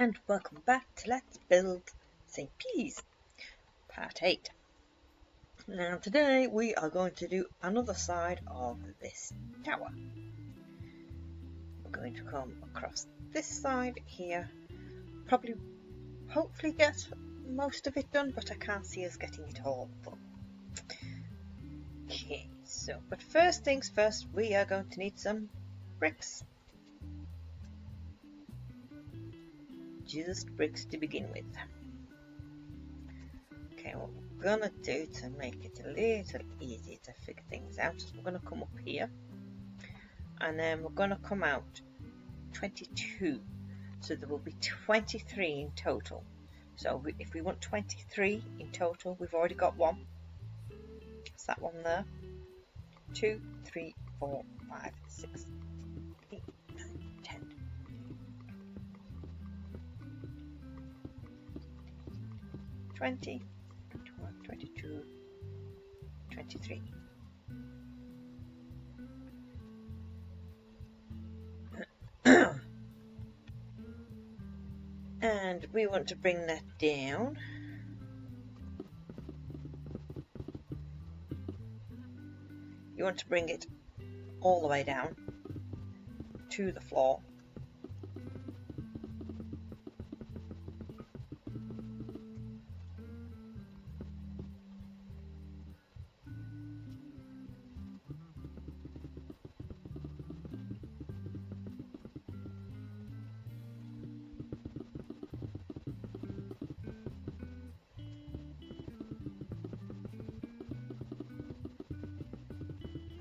and welcome back to Let's Build St. Peas, Part 8. Now today we are going to do another side of this tower. We're going to come across this side here, hopefully get most of it done, but I can't see us getting it all done. Okay, but first things first, we are going to need some bricks. Just bricks to begin with. Okay, what we're gonna do to make it a little easier to figure things out is we're gonna come up here and then we're gonna come out 22, so there will be 23 in total. So if we want 23 in total, we've already got one. That's that one there. 2, 3, 4, 5, 6, 8, 9, 10. 20, 21, 22, 23. And we want to bring that down. You want to bring it all the way down to the floor.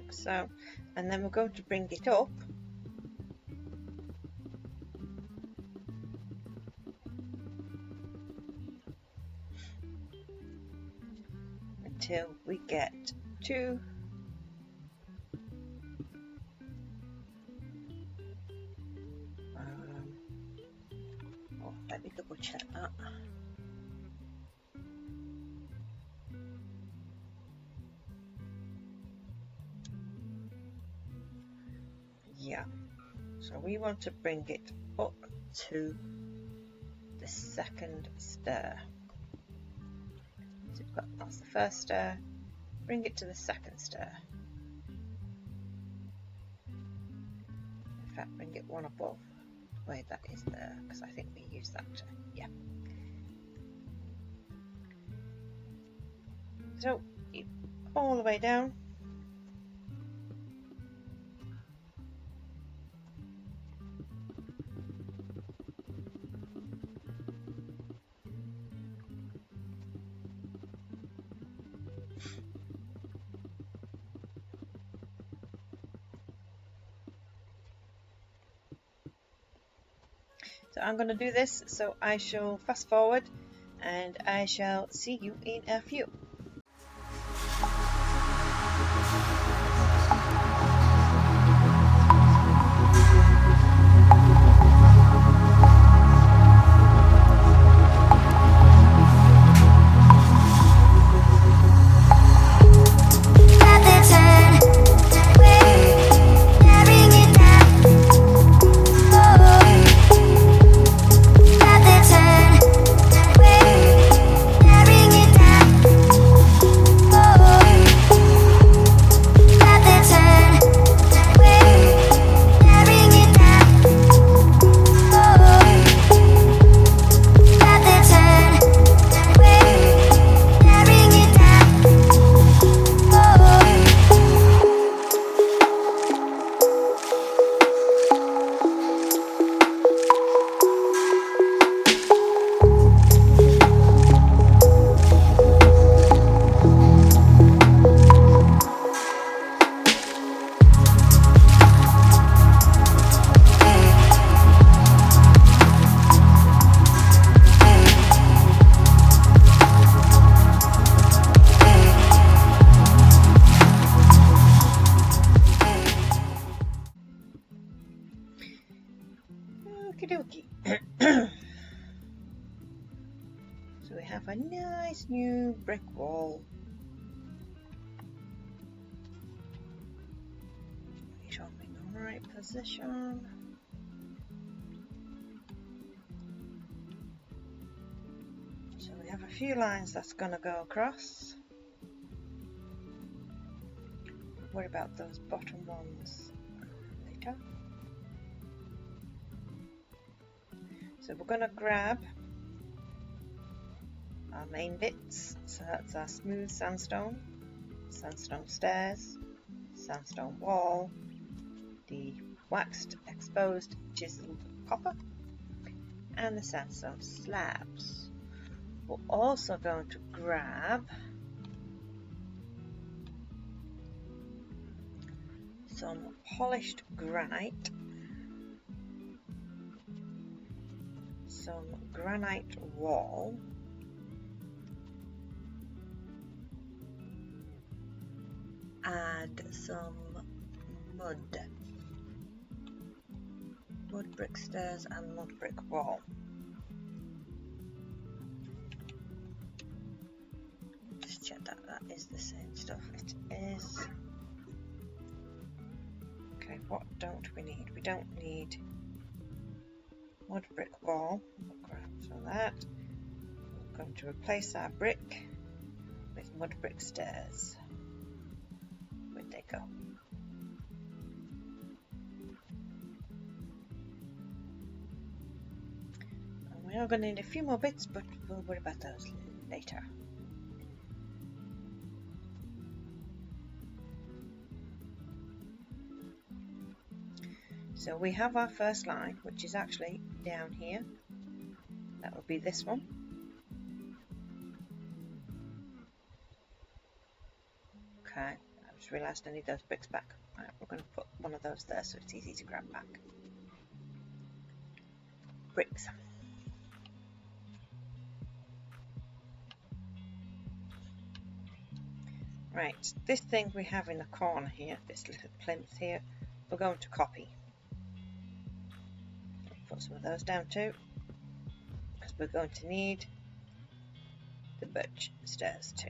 So, and then we're going to bring it up until we get to let me double check that. Yeah, so we want to bring it up to the second stair. So that's the first stair, bring it to the second stair. In fact, bring it one above where that is there, because I think we use that to, yeah. So all the way down. So I'm going to do this, so I shall fast forward and I shall see you in a few. So we have a nice new brick wall. Make sure I'm in the right position. few lines that's going to go across. Worry about those bottom ones later. So we're going to grab our main bits. So that's our smooth sandstone, sandstone stairs, sandstone wall, the waxed, exposed, chiseled copper, and the sandstone slabs. We're also going to grab some polished granite, some granite wall, and some mud brick stairs and mud brick wall. Just check that that is the same stuff. It is. Okay, what don't we need? We don't need mud brick wall. We'll grab some of that. We're going to replace our brick with mud brick stairs. Where'd they go? And we are going to need a few more bits, but we'll worry about those later. So we have our first line, which is actually down here. That will be this one. Okay, I just realised I need those bricks back. Right, we're going to put one of those there so it's easy to grab back. Bricks. Right, this thing we have in the corner here, this little plinth here, we're going to copy. Put some of those down too, because we're going to need the birch stairs too.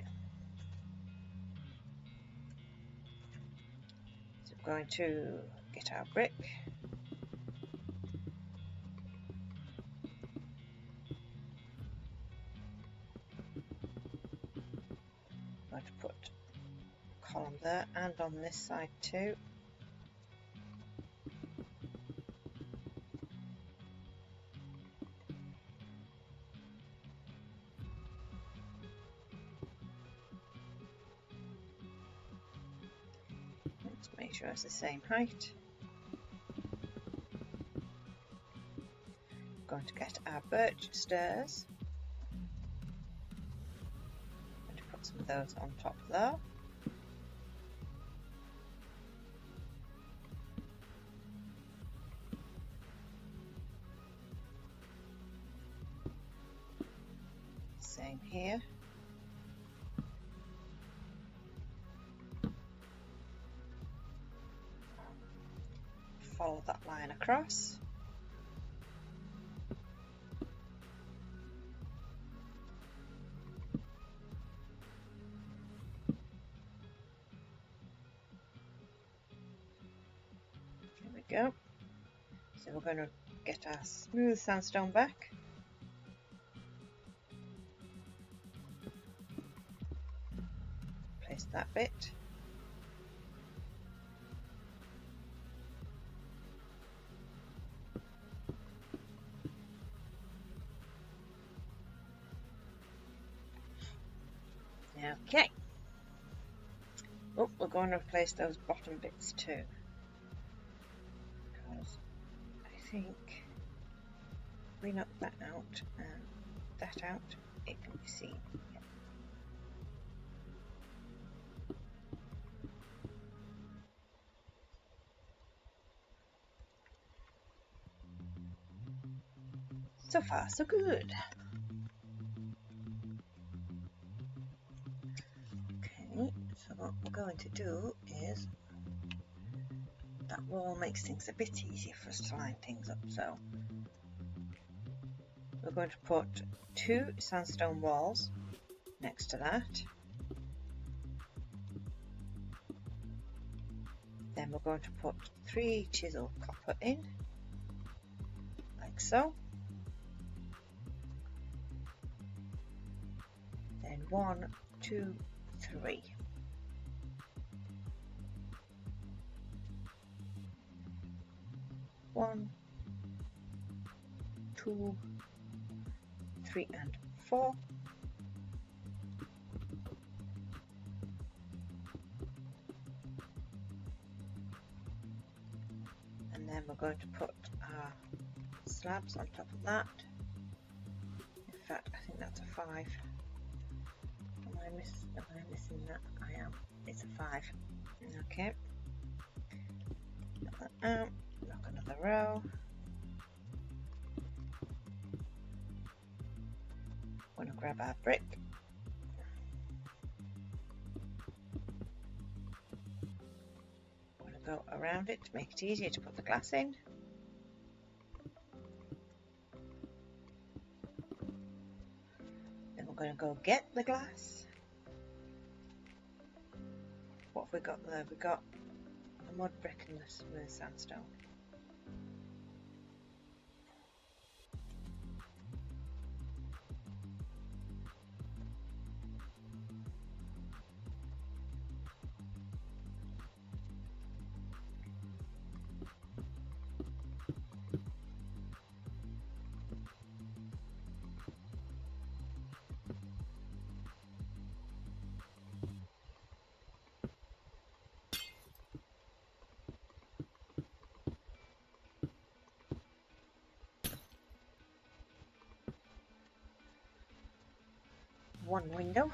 So we're going to get our brick. I'm going to put a column there and on this side too. Make sure it's the same height. I'm going to get our birch stairs. I'm going to put some of those on top there. Same here. Follow that line across. There we go. So we're going to get our smooth sandstone back. Place that bit. Okay. Oh, we're going to replace those bottom bits too, because I think if we knock that out and that out, it can be seen. So far, so good. So what we're going to do is, that wall makes things a bit easier for us to line things up, so we're going to put 2 sandstone walls next to that. Then we're going to put 3 chisel copper in, like so. Then 1, 2, 3. One, 2, 3 and 4. And then we're going to put our slabs on top of that. In fact, I think that's a 5. Am I missing that? I am. It's a 5. Okay. Get that out. Knock another row. We're going to grab our brick. We're going to go around it to make it easier to put the glass in. Then we're going to go get the glass. What have we got there? We've got the mud brick and the smooth sandstone. One window,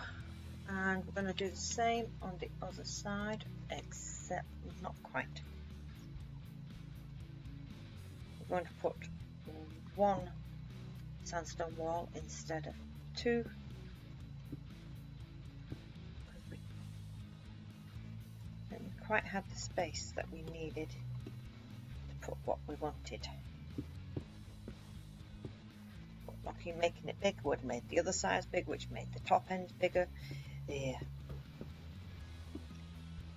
and we're going to do the same on the other side, except not quite. We're going to put 1 sandstone wall instead of 2. We didn't quite have the space that we needed to put what we wanted. Making it big would have made the other sides big, which made the top ends bigger. There,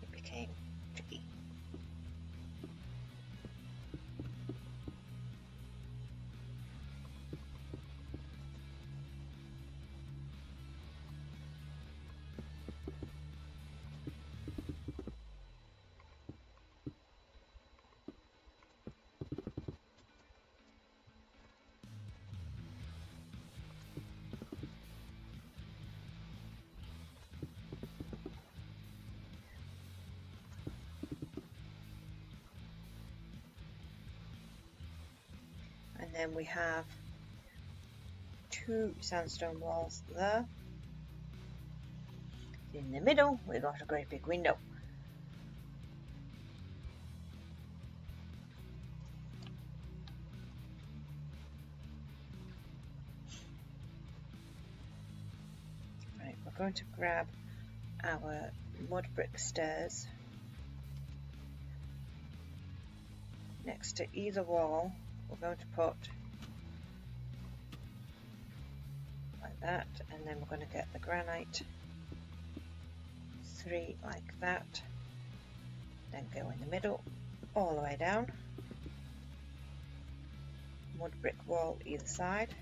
it became tricky. And then we have 2 sandstone walls there. In the middle, we've got a great big window. Right, we're going to grab our mud brick stairs. Next to either wall, we're going to put like that, and then we're going to get the granite 3 like that, then go in the middle all the way down, mud brick wall either side,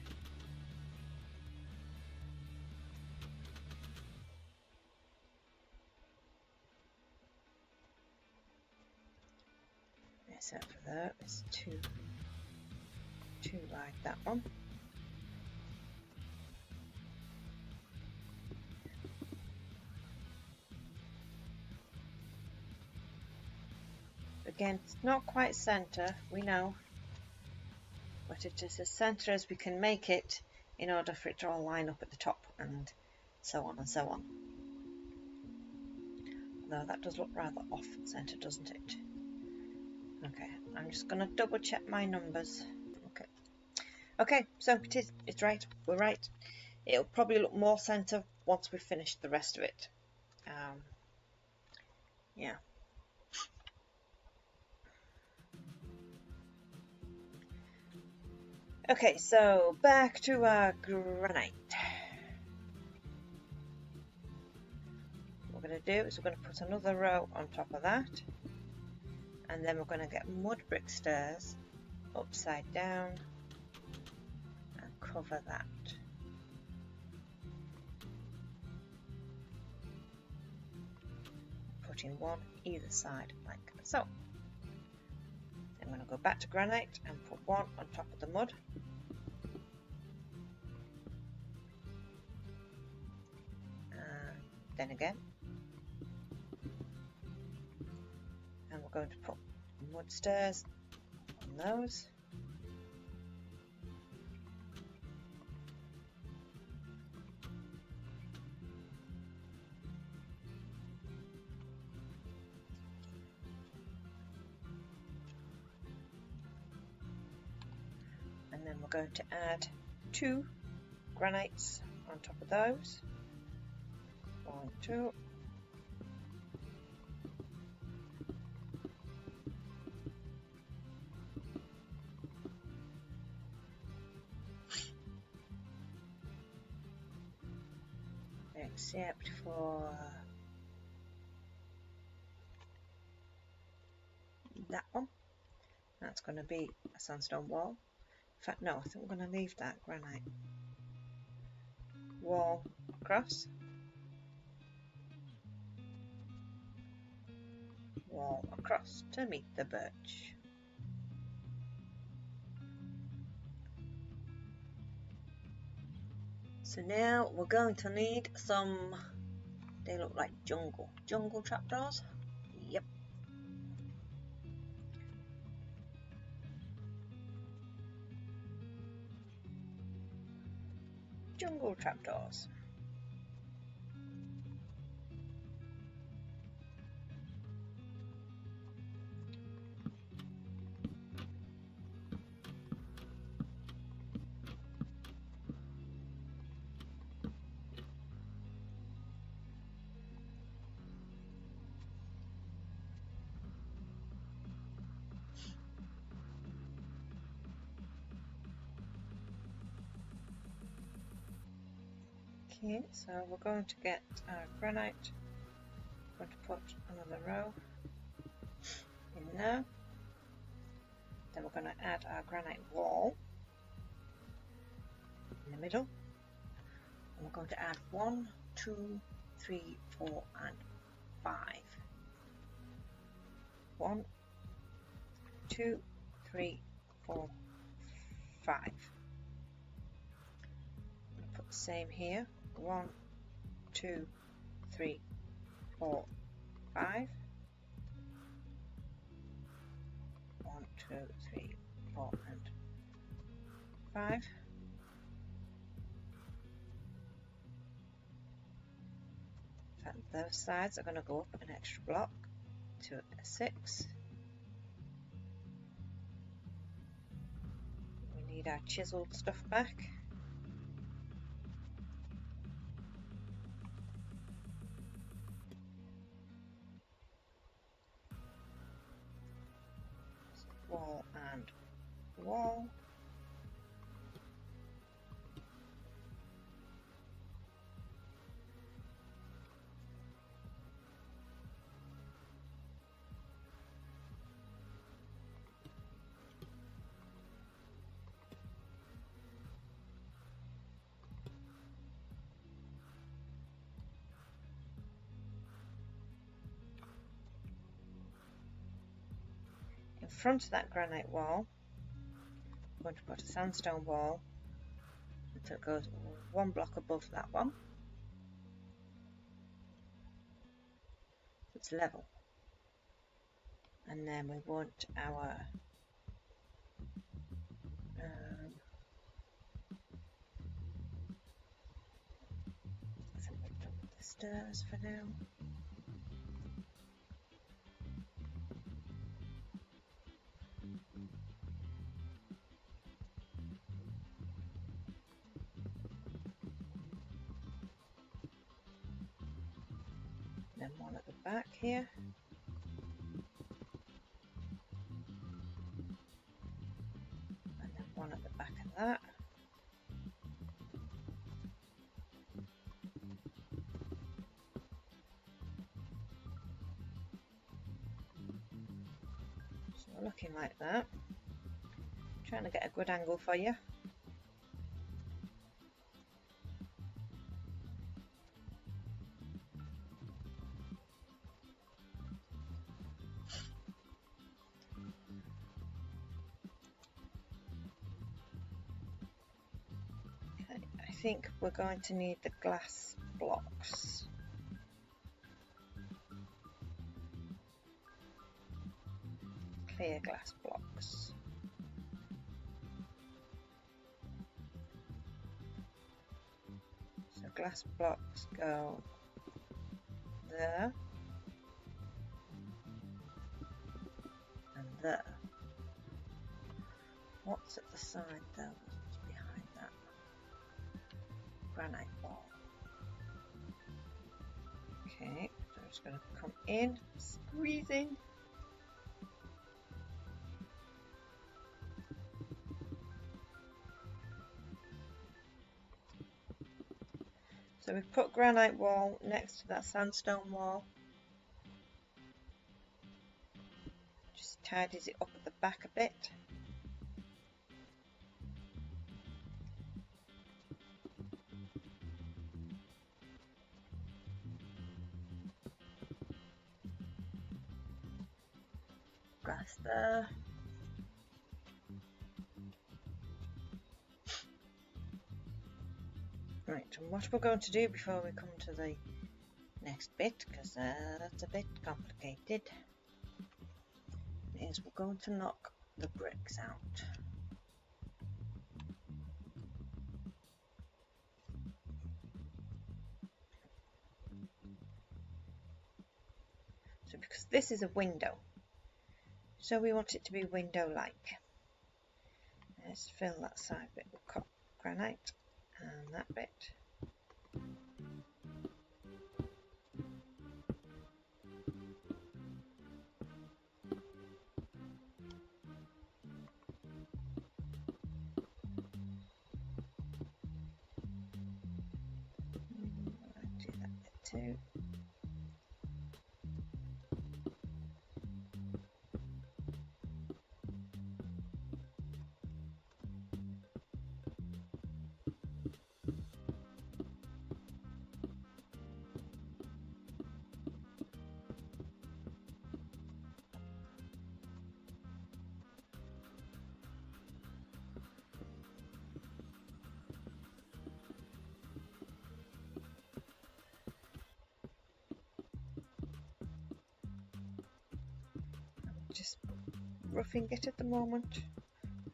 except for there, it's 2 like that one. Again, it's not quite center, we know, but it is as center as we can make it in order for it to all line up at the top, and so on and so on. Though that does look rather off center, doesn't it? Okay, I'm just going to double check my numbers. Okay, so it's right, we're right. It'll probably look more center once we've finished the rest of it. Yeah. Okay, so back to our granite. What we're going to do is we're going to put another row on top of that, and then we're going to get mud brick stairs upside down and cover that. putting one either side like so. I'm going to go back to granite and put one on top of the mud. And then again. And we're going to put mud stairs on those. And then we're going to add 2 granites on top of those. 1, 2. Except for that one. That's going to be a sandstone wall. In fact, no, I think we're going to leave that granite wall across. Wall across to meet the birch. So now we're going to need some, they look like jungle trapdoors. Yep. Jungle trapdoors. Okay, so we're going to get our granite. We're going to put another row in there. Then we're going to add our granite wall in the middle. And we're going to add 1, 2, 3, 4, and 5. 1, 2, 3, 4, 5. Put the same here. 1, 2, 3, 4, 5. 1, 2, 3, 4, and 5. In fact, those sides are going to go up an extra block to a 6. We need our chiseled stuff back. Wall and wall. In front of that granite wall, I'm going to put a sandstone wall until it goes 1 block above that one. It's level. And then we want our the stairs for now. Then one at the back here. And then one at the back of that. So we're looking like that. Trying to get a good angle for you. think we're going to need the glass blocks. Clear glass blocks. So glass blocks go there and there. What's at the side there? What's behind that? Granite wall. Okay, so I'm just going to come in, squeeze in. So we've put granite wall next to that sandstone wall. Just tidies it up at the back a bit. Grass there. Right, and what we're going to do before we come to the next bit, because that's a bit complicated, is we're going to knock the bricks out. So because this is a window, so we want it to be window-like. Let's fill that side bit with granite and that bit. I'll do that bit too. Just roughing it at the moment.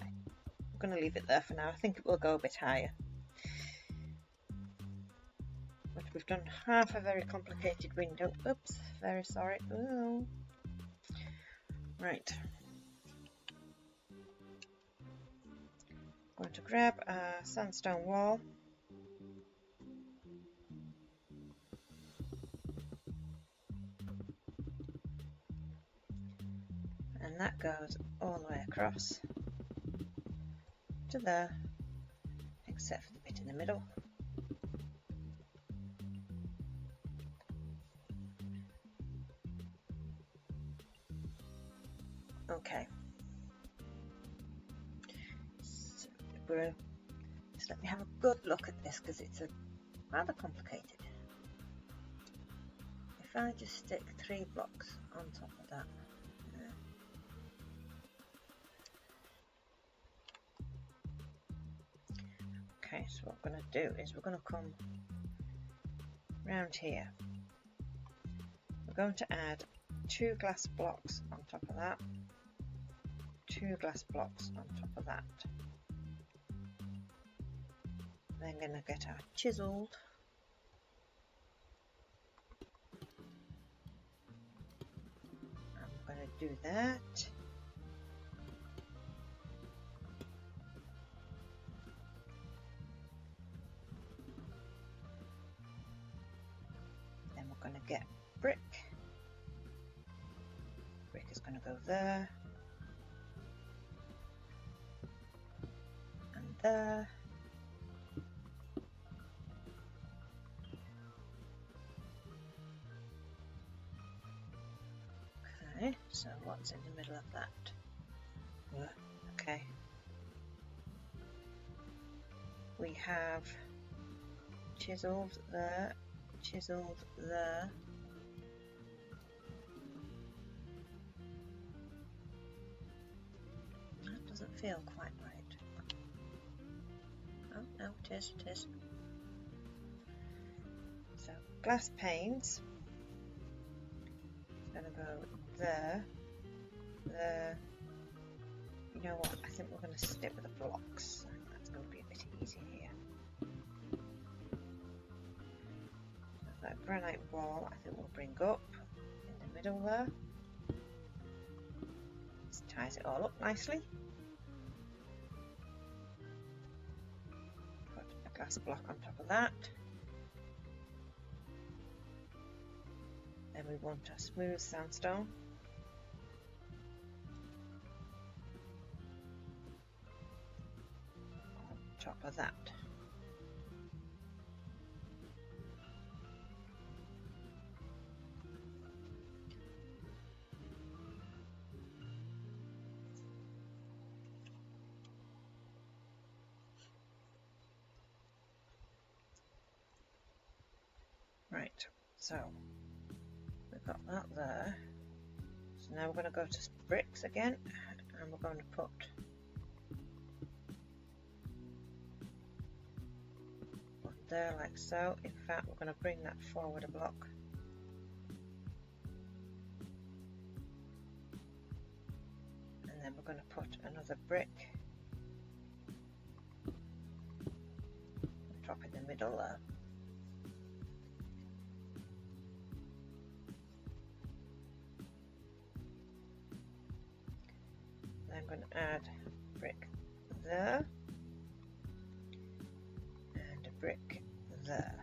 I'm going to leave it there for now. I think it will go a bit higher. But we've done half a very complicated window. Oops, very sorry. Ooh. Right. I'm going to grab a sandstone wall. And that goes all the way across to there, except for the bit in the middle. Okay. So just let me have a good look at this because it's rather complicated. If I just stick 3 blocks on top of that. Okay, so what we're going to do is we're going to come round here. We're going to add 2 glass blocks on top of that, 2 glass blocks on top of that. Then going to get our chiseled I'm going to do that. Then we're going to get brick. Brick is going to go there and there. Okay, so what's in the middle of that? Okay. We have chiseled there, chiseled there. That doesn't feel quite right. Oh, no, it is, it is. glass panes. It's going to go there, there. You know what? I think we're going to stick with the blocks. That's going to be a bit easier here. That granite wall, I think we'll bring up in the middle there. This ties it all up nicely. Put a glass block on top of that. Then we want a smooth sandstone. On top of that. Right, so we've got that there. So now we're going to go to bricks again, and we're going to put one there like so. In fact, we're going to bring that forward a block. And then we're going to put another brick and drop in the middle there. I'm going to add a brick there and a brick there.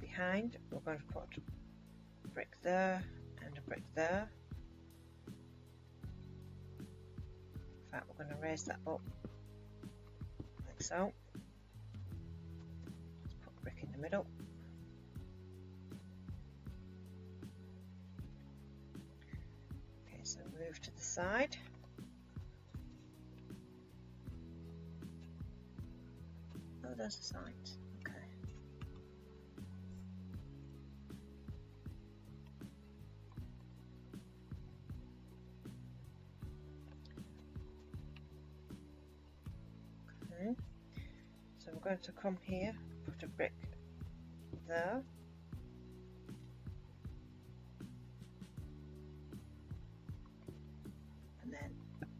Behind, we're going to put a brick there and a brick there. In fact, we're going to raise that up like so. Let's put a brick in the middle. So move to the side. Oh, there's the sides. Okay. Okay. So we're going to come here, put a brick there.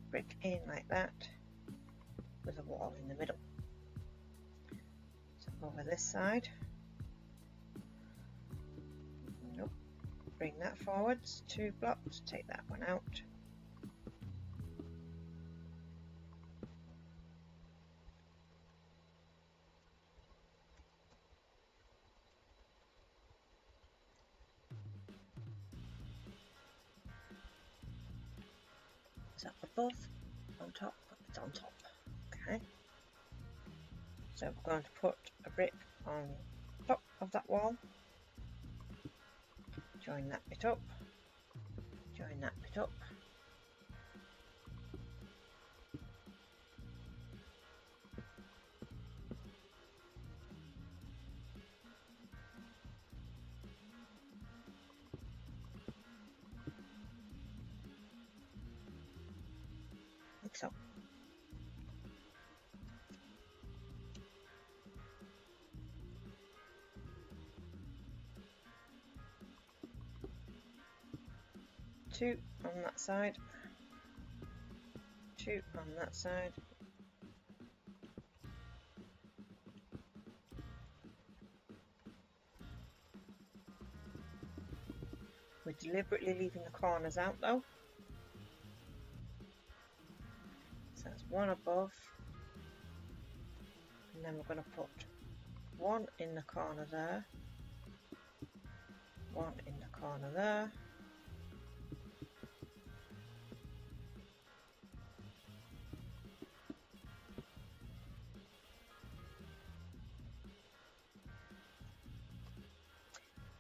Brick in like that with a wall in the middle. So over this side, nope, bring that forwards 2 blocks, take that one out. Is that above? On top? It's on top. Okay. So we're going to put a brick on top of that wall. Join that bit up. Join that bit up. Like so. Two on that side, 2 on that side. We're deliberately leaving the corners out though. So that's 1 above, and then we're going to put 1 in the corner there, 1 in the corner there.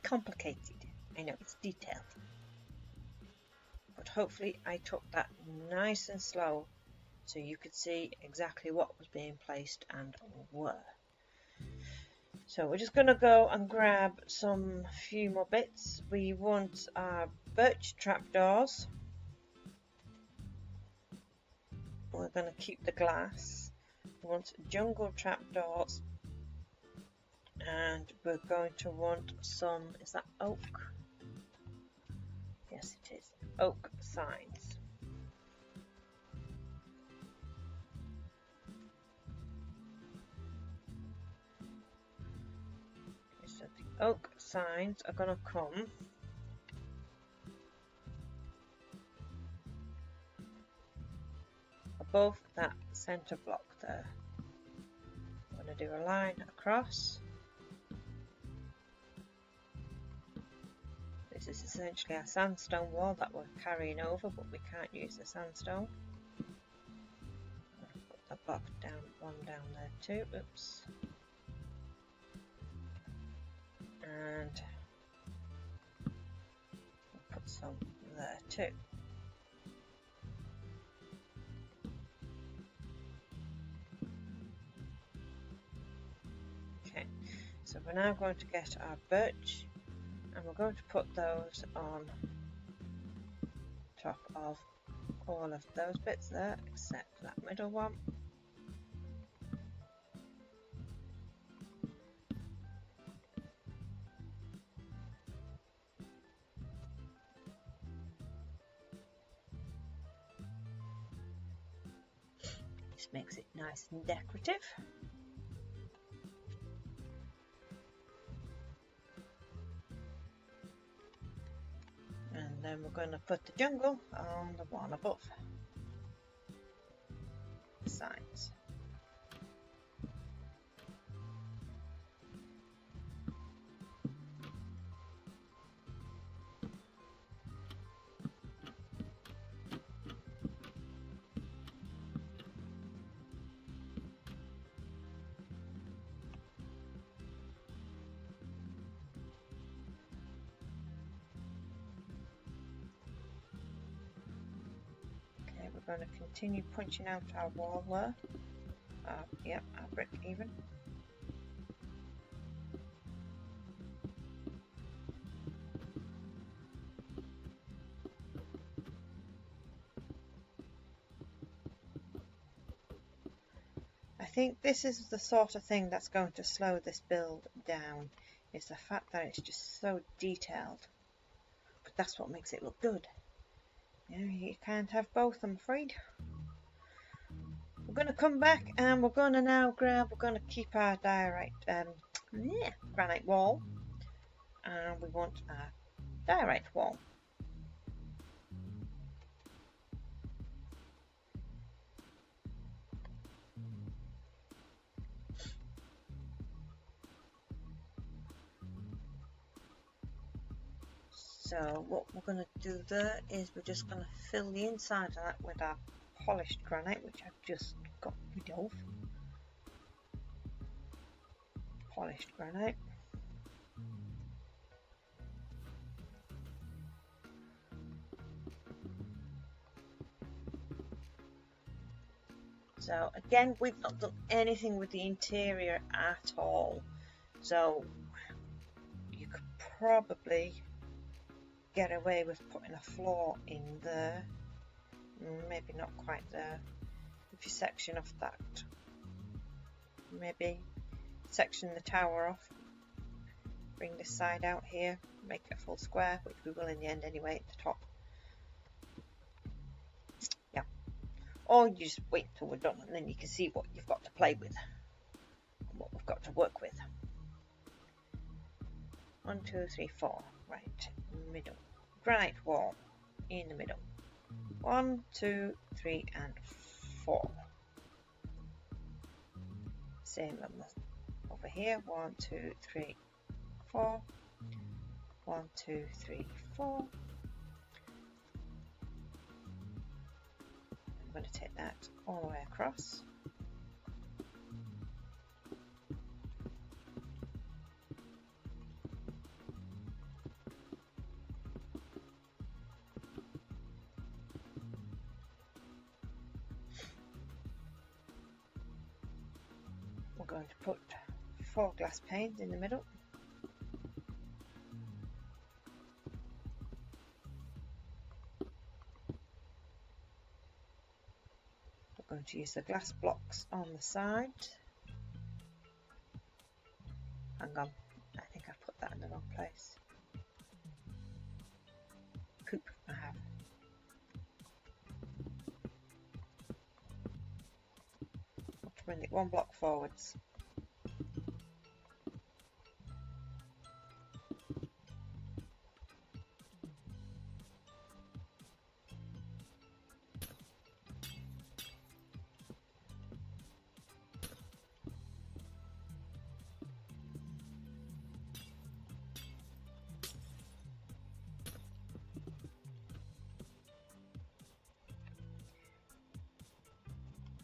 Complicated, I know, it's detailed, but hopefully I took that nice and slow so you could see exactly what was being placed and where. So we're just going to go and grab some few more bits. We want our birch trapdoors. We're going to keep the glass. We want jungle trapdoors, and we're going to want some, is that oak? Yes it is, oak signs. Okay, so the oak signs are going to come above that centre block there. I'm going to do a line across. This is essentially a sandstone wall that we're carrying over, but we can't use the sandstone. I'll put the block down, one down there too. Oops. And we'll put some there too. Okay, so we're now going to get our birch, and we're going to put those on top of all of those bits there, except that middle one. This makes it nice and decorative. And then we're going to put the jungle on the one above the sides. We're going to continue punching out our wall there. Yep, our brick even. I think this is the sort of thing that's going to slow this build down, is the fact that it's just so detailed. But that's what makes it look good. You can't have both, I'm afraid. We're going to come back and we're going to now we're going to keep our granite wall, and we want our direct wall. So what we're going to do there is we're just going to fill the inside of that with our polished granite, which I've just got rid of. Polished granite. So again, we've not done anything with the interior at all. So you could probably get away with putting a floor in there, maybe not quite there. If you section off that, maybe section the tower off, bring this side out here, make it a full square, which we will in the end anyway at the top. Yeah, or you just wait till we're done and then you can see what you've got to play with and what we've got to work with. 1, 2, 3, 4, right, middle. Granite wall in the middle. 1, 2, 3, and 4. Same on the, over here. 1, 2, 3, 4. 1, 2, 3, 4. I'm going to take that all the way across. Going to put 4 glass panes in the middle. We're going to use the glass blocks on the side. Hang on, I think I put that in the wrong place. Poop, I have. I'll bring it one block forwards.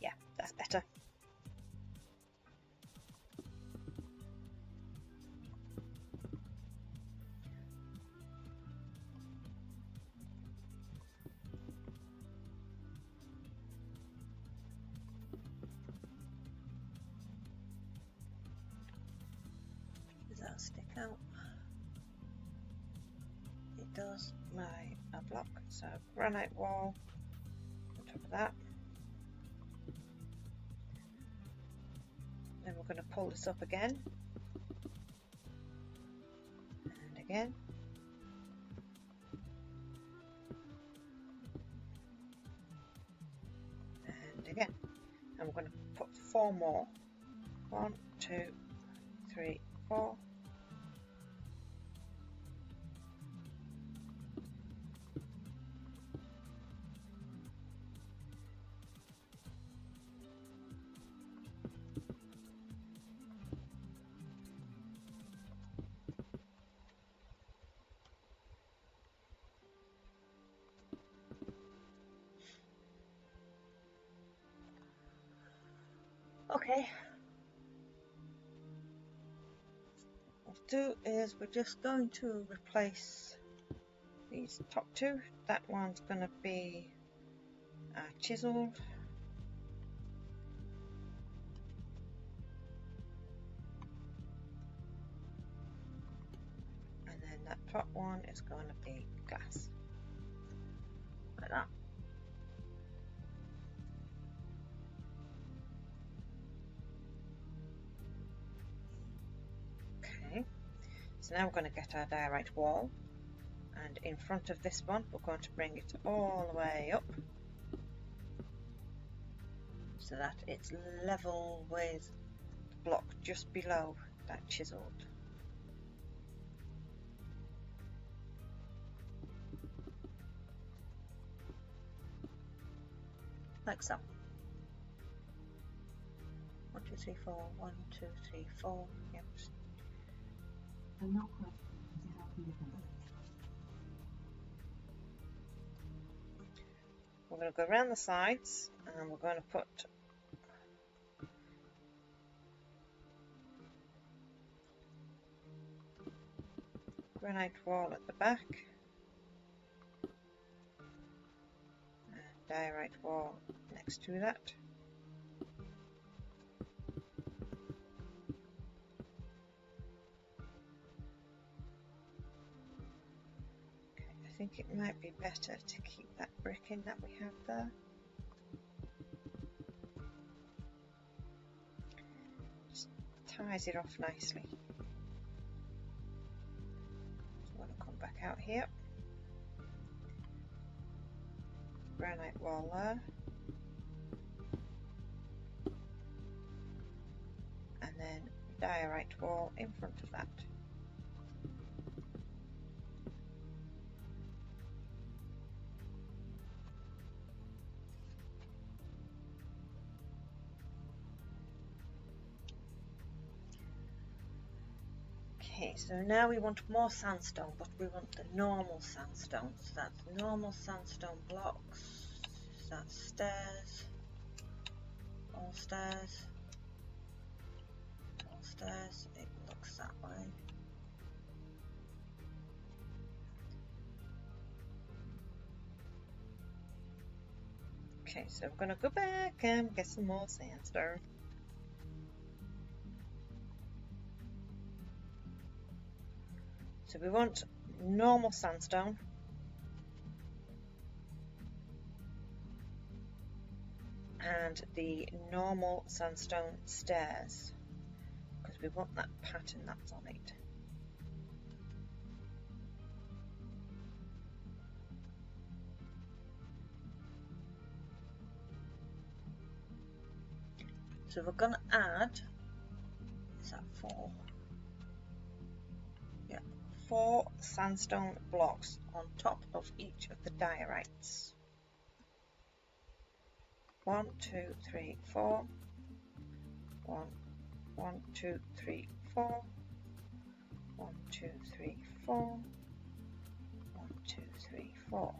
Yeah, that's better. Does that stick out? It does. A block, so granite wall on top of that. Then we're going to pull this up again and again and again, and we're going to put 4 more. 1, 2, 3, 4. Okay, what we'll do is we're just going to replace these top 2. That one's going to be chiseled, and then that top one is going to be glass, like that. So now we're going to get our direct wall, and in front of this one we're going to bring it all the way up so that it's level with the block just below that chiseled. Like so. 1, 2, 3, 4. 1, 2, 3, 4. Yep. I'm not quite to help you with that. We're going to go around the sides and we're going to put granite wall at the back and diorite wall next to that. I think it might be better to keep that brick in that we have there. Just ties it off nicely. So I'm going to come back out here. Granite wall there. And then diorite wall in front of that. Okay, so now we want more sandstone, but we want the normal sandstone. So that's normal sandstone blocks. So that's stairs, all stairs, all stairs. It looks that way. Okay, so we're going to go back and get some more sandstone. So we want normal sandstone. and the normal sandstone stairs, because we want that pattern that's on it. So we're going to add, is that 4? Yeah, 4 sandstone blocks on top of each of the diorites. 1, 2, 3, 4. 1, 2, 3, 4. 1, 2, 3, 4. 1, 2, 3, 4.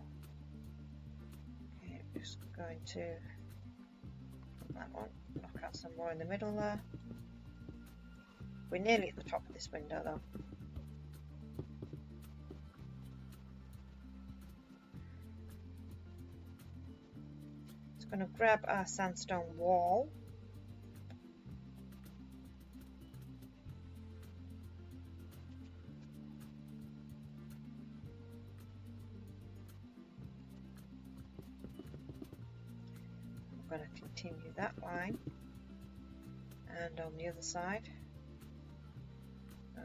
Okay, I'm just going to that one, knock out some more in the middle there. We're nearly at the top of this window though. Just going to grab our sandstone wall. I'm going to continue that line, and on the other side there.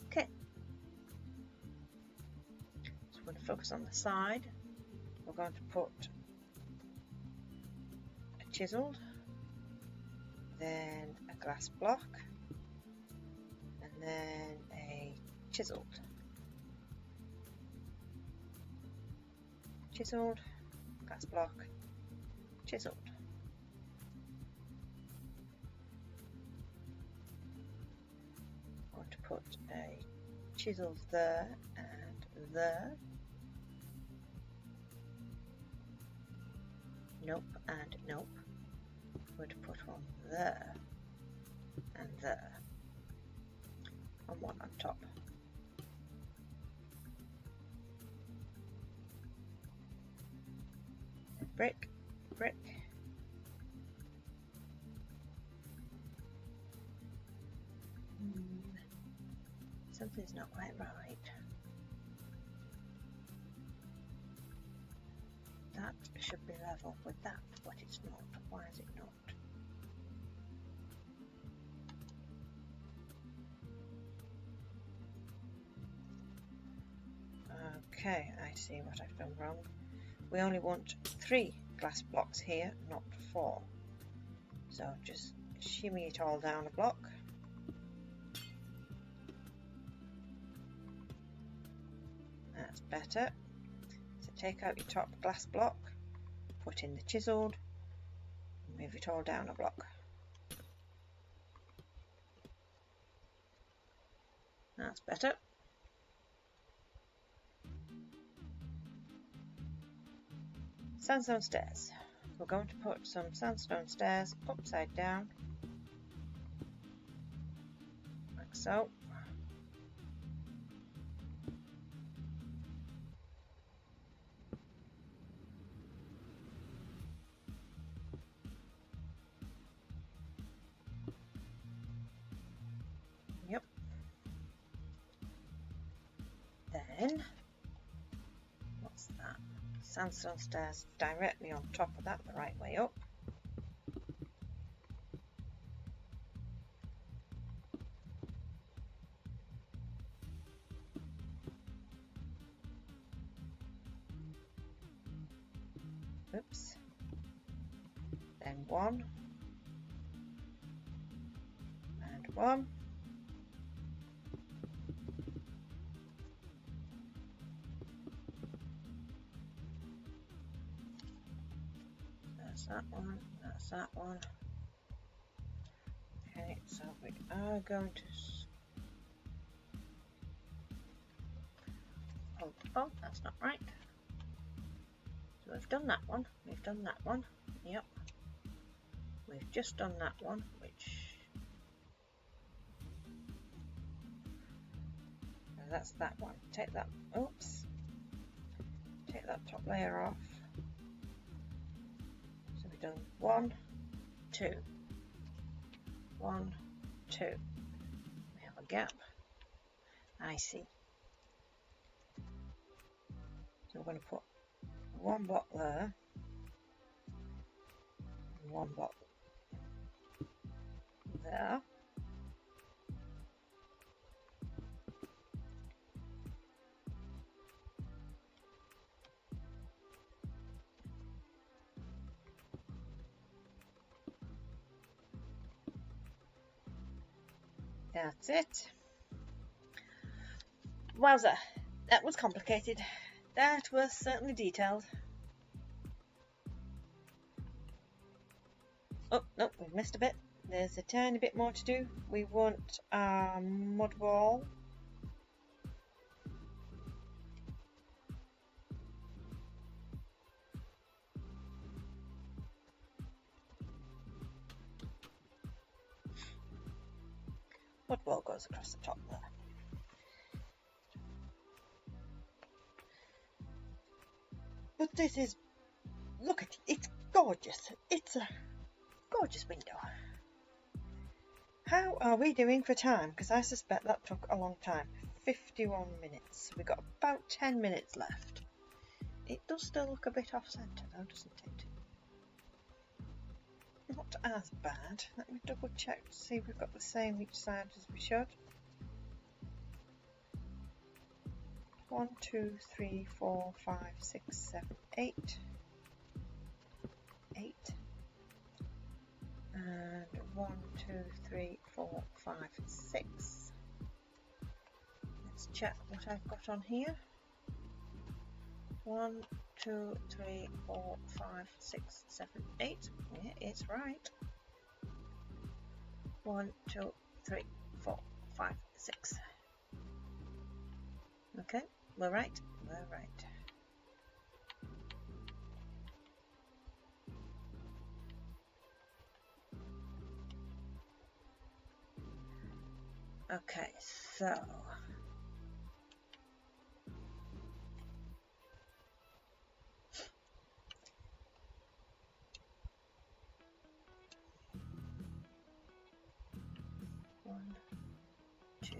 Okay, so we're going to focus on the side. We're going to put a chiseled, then a glass block, and then a chiseled, glass block, chiseled. I'm going to put a chisel there and there. Nope and nope. I'm going to put one there and there. And one on top. Brick, brick. Something's not quite right. That should be level with that, but it's not. Why is it not? Okay, I see what I've done wrong. We only want 3 glass blocks here, not 4. So just shimmy it all down a block. That's better. So take out your top glass block, put in the chiseled, move it all down a block. That's better. Sandstone stairs. We're going to put some sandstone stairs upside down, like so. Yep. Then, what's that? Sandstone stairs directly on top of that, the right way up. Oops. Then 1 and 1. That one, that's that one. Okay, so we are going to oh, that's not right. So we've done that one, we've done that one, yep. We've just done that one, which that's that one. Take that, oops. Take that top layer off. Done 1, 2, 1, 2. We have gap. I see. So we're going to put one block there, and one block there. That's it. Wowza, that was complicated. That was certainly detailed. Oh, no, we've missed a bit. There's a tiny bit more to do. We want our mud wall. Mud wall goes across the top there. But this is, look at it, it's gorgeous. It's a gorgeous window. How are we doing for time? Because I suspect that took a long time. 51 minutes. We've got about 10 minutes left. It does still look a bit off centre though, doesn't it? Not as bad. Let me double check to see if we've got the same each side as we should. 1, 2, 3, 4, 5, 6, 7, 8. 8. And 1, 2, 3, 4, 5, 6. Let's check what I've got on here. 1, 2, 3, 4, 5, 6, 7, 8. Yeah, it's right. 1, 2, 3, 4, 5, 6. Okay, we're right. We're right. Okay, so one, 2,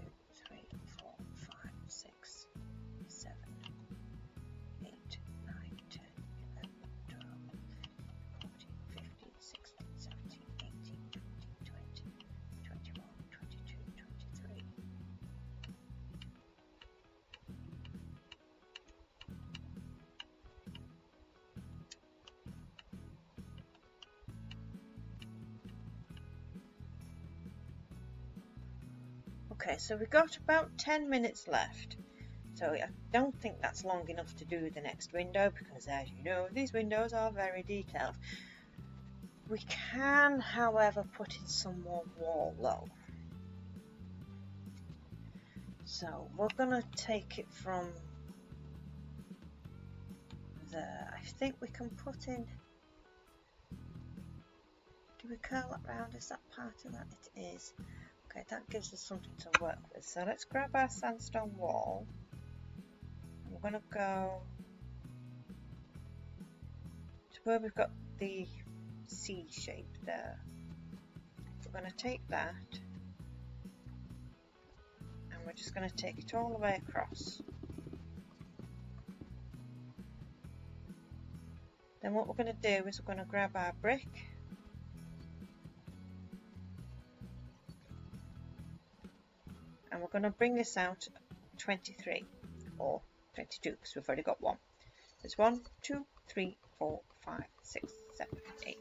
3, 4, 5, 6, 7, 8, 9, 10, 11, 12, 14, 15, 16, 17, 18, 19, 20, 21, 22, 23. Okay, so we've got about 10 minutes left. So I don't think that's long enough to do the next window because, as you know, these windows are very detailed. We can, however, put in some more wall though. So we're going to take it from there. I think we can put in... Do we curl that round? Is that part of that? It is. Okay, that gives us something to work with. So let's grab our sandstone wall. We're going to go to where we've got the C shape there. We're going to take that and we're just going to take it all the way across. Then what we're going to do is we're going to grab our brick and we're going to bring this out 23 or 22 because we've already got one. There's 1, 2, 3, 4, 5, 6, 7, 8,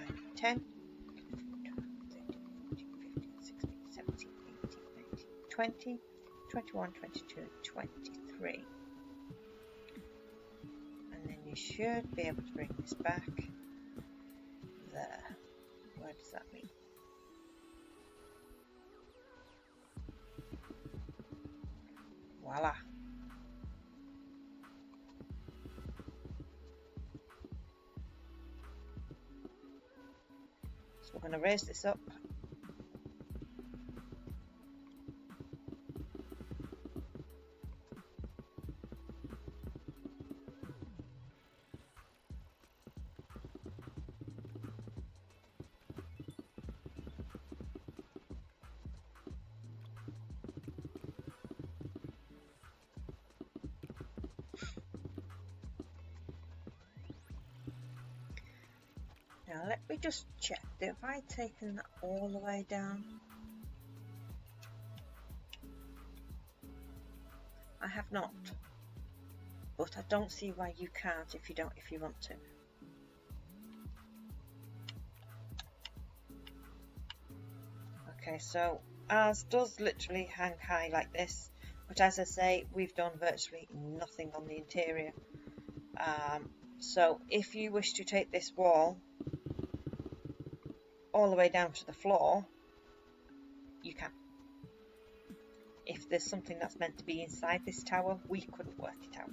9, 10, 12, 13, 14, 15, 16, 17, 18, 19, 20, 21, 22, 23. And then you should be able to bring this back there. Where does that mean? Voila. So we're going to raise this up. Now let me just check. Have I taken that all the way down? I have not. But I don't see why you can't if you want to. Okay, so ours does literally hang high like this, but as I say, we've done virtually nothing on the interior. So if you wish to take this wall all the way down to the floor, you can. If there's something that's meant to be inside this tower, we couldn't work it out.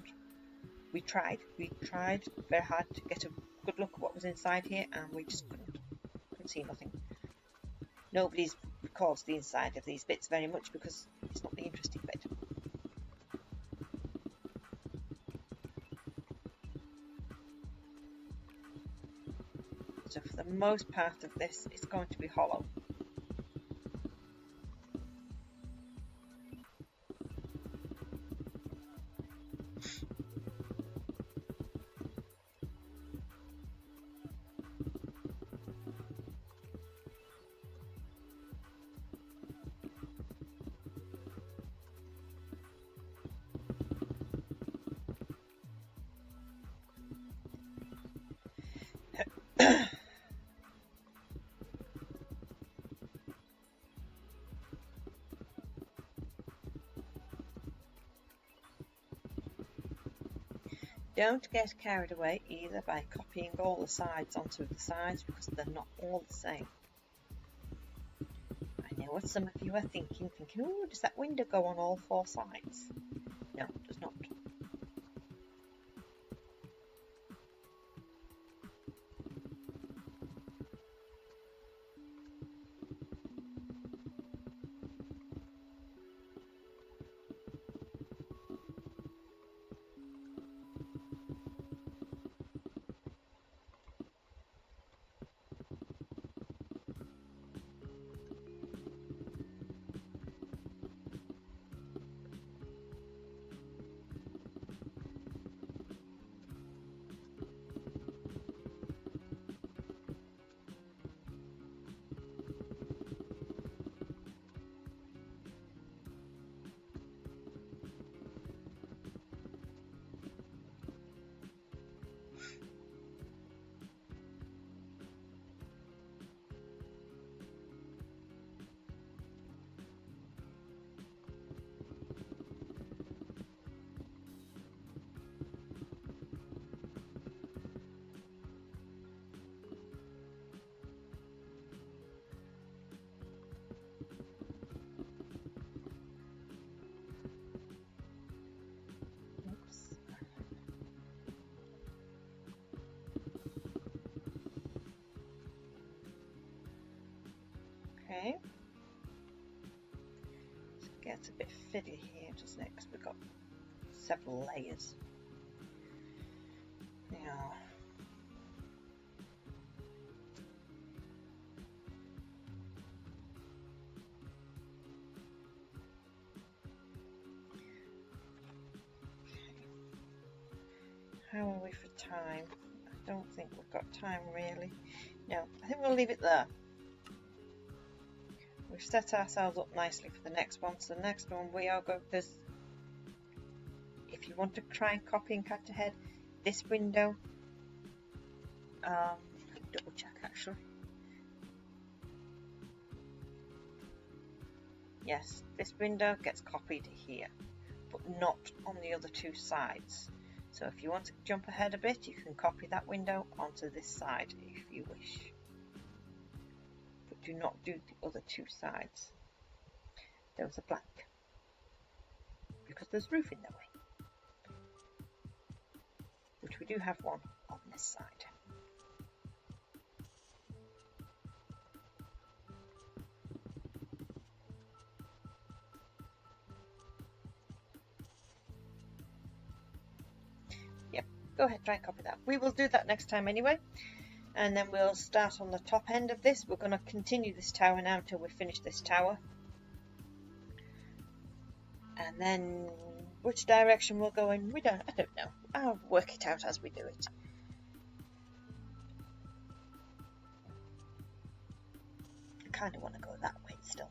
We tried very hard to get a good look at what was inside here, and we just couldn't see nothing. Nobody's records the inside of these bits very much because it's not the interesting bit. So for the most part of this, it's going to be hollow. Don't get carried away either by copying all the sides onto the sides because they're not all the same. I know what some of you are thinking, oh, does that window go on all four sides? No, it does not. Okay, so it gets a bit fiddly here, doesn't it? Because we've got several layers. Now, how are we for time? I don't think we've got time really. No, I think we'll leave it there. We've set ourselves up nicely for the next one. So the next one we are going, there's, if you want to try and copy and cut ahead, this window, double check actually. Yes, this window gets copied here, but not on the other two sides. So if you want to jump ahead a bit, you can copy that window onto this side if you wish. But do not do the other two sides. Those are blank. Because there's roof in the way. Which we do have one on this side. Yep, go ahead, try and copy that. We will do that next time anyway. And then we'll start on the top end of this. We're going to continue this tower now until we finish this tower. And then which direction we'll go in, I don't know. I'll work it out as we do it. kind of want to go that way still.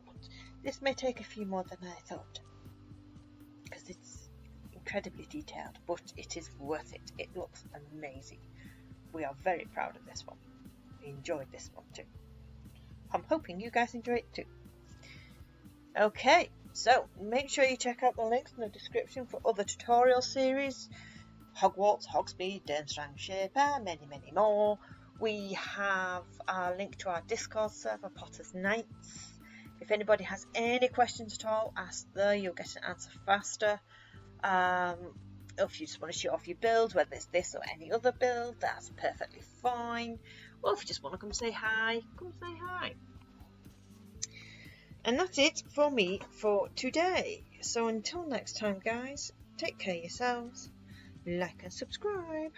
But this may take a few more than I thought, because it's incredibly detailed, but it is worth it. It looks amazing. We are very proud of this one. We enjoyed this one too. I'm hoping you guys enjoy it too. Okay, so make sure you check out the links in the description for other tutorial series. Hogwarts, Hogsmeade, Durmstrang Ship, and many, many more. We have a link to our Discord server, Potter's Knights. If anybody has any questions at all, ask there. You'll get an answer faster. If you just want to show off your build, whether it's this or any other build, that's perfectly fine. Or if you just want to come say hi, come say hi. And that's it for me for today. So until next time, guys, take care of yourselves, like and subscribe.